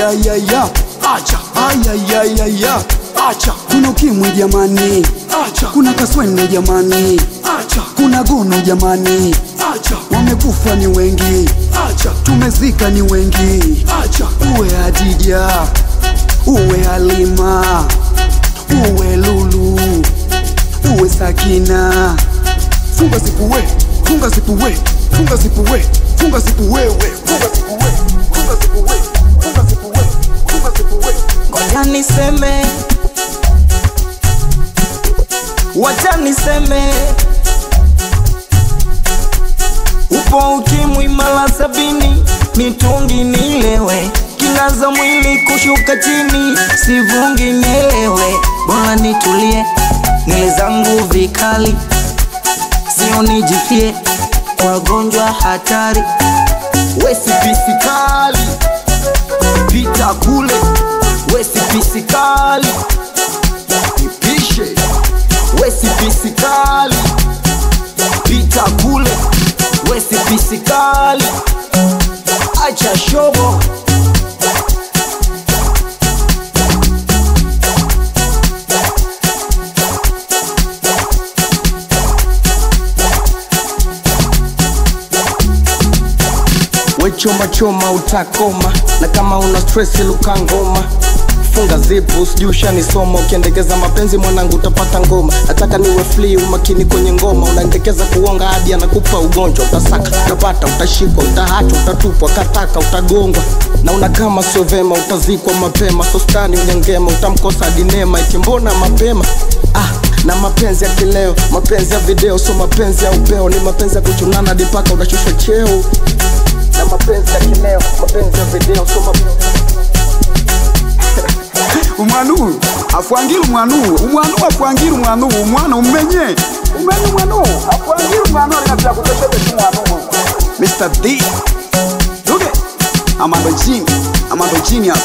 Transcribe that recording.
ayayayaya, acha ayayayaya, acha kuna ukimwi jamani, acha kuna kaswende jamani, acha kuna gono jamani, acha wamekufa ni wengi, acha tumezika ni wengi. acha Uwe Hadija, uwe Halima, uwe Lulu, uwe Sakina. Funga zipu we, funga zipu we, funga zipu we, funga zipu wewe, funga zipu we, funga zipu we, funga zipu we, funga zipu we. Ngoja niseme, wacha niseme, upo ukimwi mara 70, mitungi nilewe, kinaza mwili kushuka chini, sivungi nielewe, bora nitulie, nile zangu vikali, sio nijifie, wagonjwa hatari. wesi pisikali pita kule, wesi pisikali ipishe, wesi pisikali pita kule, wesi pisikali acha shobo. We choma choma utakoma, na kama una stress luka ngoma. Funga zipu sijusha nisoma, ukiendekeza mapenzi mwanangu utapata ngoma. Nataka niwe free umakini kwenye ngoma, unaendekeza kuonga hadi anakupa ugonjwa. Utasaka, utapata, utashikwa, utahacha, utatupwa, kataka, utagongwa. Na unakama sio vema utazikwa mapema, sostani unyangema utamkosa dinema, eti mbona mapema. Na mapenzi ya kileo, mapenzi ya video, so mapenzi ya upeo, ni mapenzi ya kuchunana dipaka unashusha cheo. Na mapenzi ya kileo, mapenzi ya video, so mapenzi Umwanu afwangiru mwanu, umwanu afwangiru mwanu, umwana umenye mwanu afwangiru mwanu, alinapia kutoshebe tu mwanu. Mr. D, look it, Amado Genius.